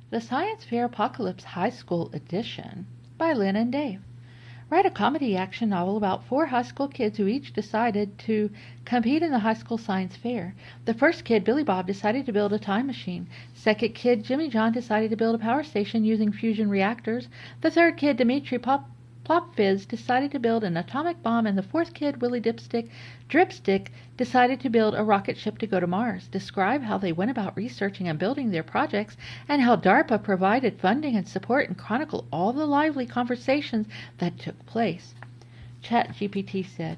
The Science Fair Apocalypse High School Edition by Lynn and Dave. Write a comedy action novel about 4 high school kids who each decided to compete in the high school science fair. The first kid, Billy Bob, decided to build a time machine. Second kid, Jimmy John, decided to build a power station using fusion reactors. The third kid, Dimitri Plopfizz, decided to build an atomic bomb, and the fourth kid, Willie Dripstick, decided to build a rocket ship to go to Mars. Describe how they went about researching and building their projects, and how DARPA provided funding and support, and chronicle all the lively conversations that took place. ChatGPT said,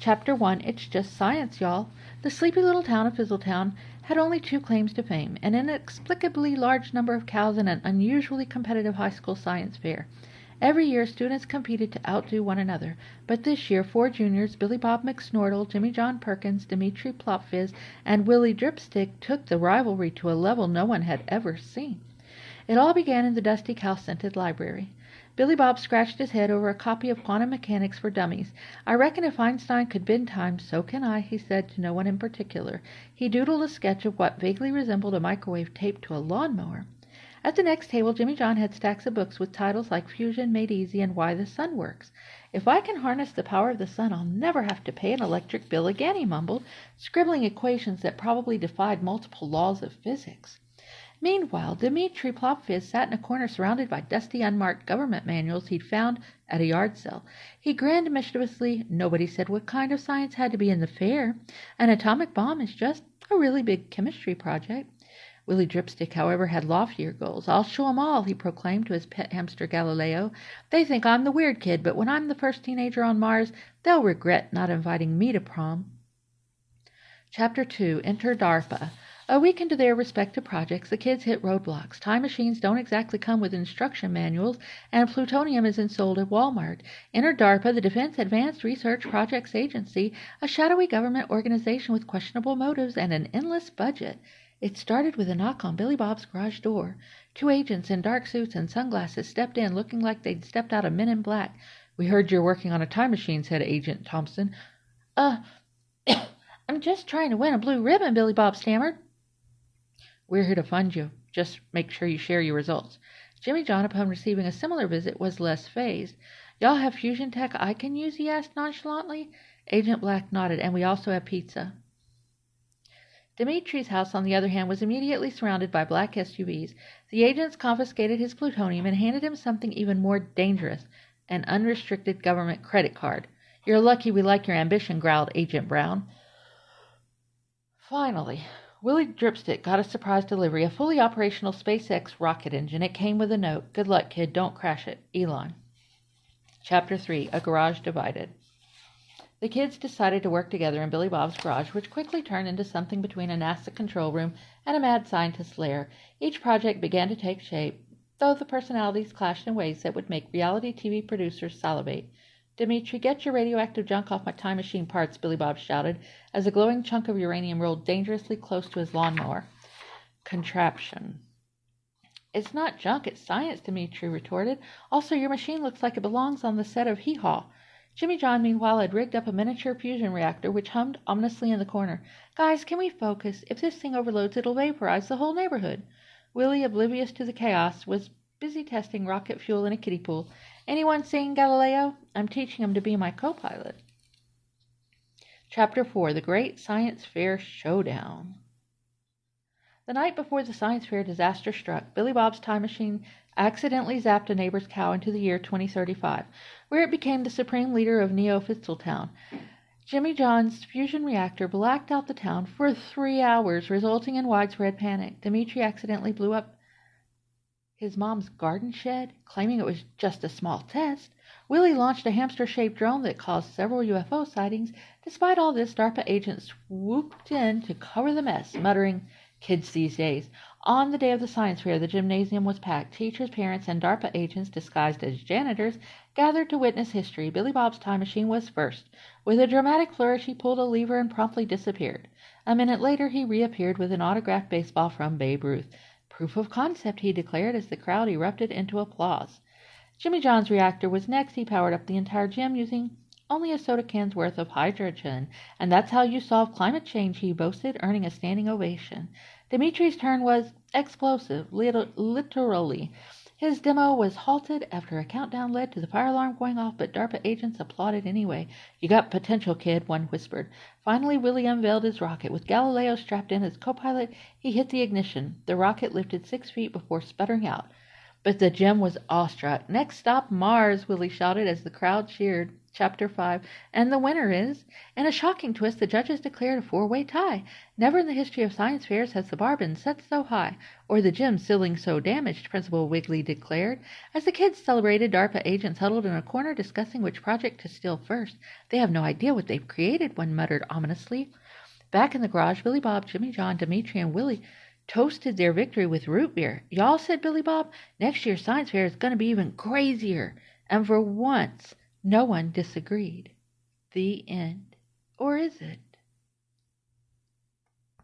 Chapter 1, It's Just Science, y'all. The sleepy little town of Fizzletown had only 2 claims to fame: an inexplicably large number of cows and an unusually competitive high school science fair. Every year, students competed to outdo one another, but this year 4 juniors, Billy Bob McSnortle, Jimmy John Perkins, Dimitri Plopfizz, and Willie Dripstick, took the rivalry to a level no one had ever seen. It all began in the dusty, cow-scented library. Billy Bob scratched his head over a copy of Quantum Mechanics for Dummies. I reckon if Einstein could bend time, so can I, he said to no one in particular. He doodled a sketch of what vaguely resembled a microwave taped to a lawnmower. At the next table, Jimmy John had stacks of books with titles like Fusion Made Easy and Why the Sun Works. If I can harness the power of the sun, I'll never have to pay an electric bill again, he mumbled, scribbling equations that probably defied multiple laws of physics. Meanwhile, Dimitri Plopfizz sat in a corner surrounded by dusty, unmarked government manuals he'd found at a yard sale. He grinned mischievously. Nobody said what kind of science had to be in the fair. An atomic bomb is just a really big chemistry project. Willie Dripstick, however, had loftier goals. I'll show 'em all, he proclaimed to his pet hamster Galileo. They think I'm the weird kid, but when I'm the first teenager on Mars, they'll regret not inviting me to prom. Chapter 2, Enter DARPA. A week into their respective projects, the kids hit roadblocks. Time machines don't exactly come with instruction manuals, and plutonium isn't sold at Walmart. Enter DARPA, the Defense Advanced Research Projects Agency, a shadowy government organization with questionable motives and an endless budget. It started with a knock on Billy Bob's garage door. 2 agents in dark suits and sunglasses stepped in, looking like they'd stepped out of Men in Black. "We heard you're working on a time machine," said Agent Thompson. I'm just trying to win a blue ribbon," Billy Bob stammered. "We're here to fund you. Just make sure you share your results." Jimmy John, upon receiving a similar visit, was less fazed. "Y'all have fusion tech I can use?" he asked nonchalantly. Agent Black nodded. "And we also have pizza." Dimitri's house, on the other hand, was immediately surrounded by black SUVs. The agents confiscated his plutonium and handed him something even more dangerous, an unrestricted government credit card. "You're lucky we like your ambition," growled Agent Brown. Finally, Willie Dripstick got a surprise delivery, a fully operational SpaceX rocket engine. It came with a note: "Good luck, kid. Don't crash it. Elon." Chapter 3, A Garage Divided. The kids decided to work together in Billy Bob's garage, which quickly turned into something between a NASA control room and a mad scientist's lair. Each project began to take shape, though the personalities clashed in ways that would make reality TV producers salivate. "Dimitri, get your radioactive junk off my time machine parts," Billy Bob shouted, as a glowing chunk of uranium rolled dangerously close to his lawnmower. Contraption. "It's not junk, it's science," Dimitri retorted. "Also, your machine looks like it belongs on the set of Hee Haw." Jimmy John, meanwhile, had rigged up a miniature fusion reactor, which hummed ominously in the corner. "Guys, can we focus? If this thing overloads, it'll vaporize the whole neighborhood." Willie, oblivious to the chaos, was busy testing rocket fuel in a kiddie pool. "Anyone seeing Galileo? I'm teaching him to be my co-pilot." Chapter 4, The Great Science Fair Showdown. The night before the science fair disaster struck, Billy Bob's time machine accidentally zapped a neighbor's cow into the year 2035, where it became the supreme leader of Neo-Fizzletown. Jimmy John's fusion reactor blacked out the town for 3 hours, resulting in widespread panic. Dimitri accidentally blew up his mom's garden shed, claiming it was just a small test. Willie launched a hamster-shaped drone that caused several UFO sightings. Despite all this, DARPA agents swooped in to cover the mess, muttering, "Kids these days." On the day of the science fair, the gymnasium was packed. Teachers, parents, and DARPA agents disguised as janitors gathered to witness history. Billy Bob's time machine was first. With a dramatic flourish, he pulled a lever and promptly disappeared. A minute later, he reappeared with an autographed baseball from Babe Ruth. "Proof of concept," he declared as the crowd erupted into applause. Jimmy John's reactor was next. He powered up the entire gym using only a soda can's worth of hydrogen. "And that's how you solve climate change," he boasted, earning a standing ovation. Dimitri's turn was explosive, literally. His demo was halted after a countdown led to the fire alarm going off, but DARPA agents applauded anyway. You got potential, kid, one whispered. Finally, Willie unveiled his rocket. With Galileo strapped in as co-pilot, he hit the ignition. The rocket lifted 6 feet before sputtering out. But the gem was awestruck. Next stop, Mars, Willie shouted as the crowd cheered. Chapter 5. And the winner is... In a shocking twist, the judges declared a 4-way tie. Never in the history of science fairs has the bar been set so high, or the gem ceiling so damaged, Principal Wiggly declared. As the kids celebrated, DARPA agents huddled in a corner discussing which project to steal first. They have no idea what they've created, one muttered ominously. Back in the garage, Billy Bob, Jimmy John, Dimitri, and Willie toasted their victory with root beer. Y'all, said Billy Bob, next year's science fair is going to be even crazier. And for once, no one disagreed. The end. Or is it?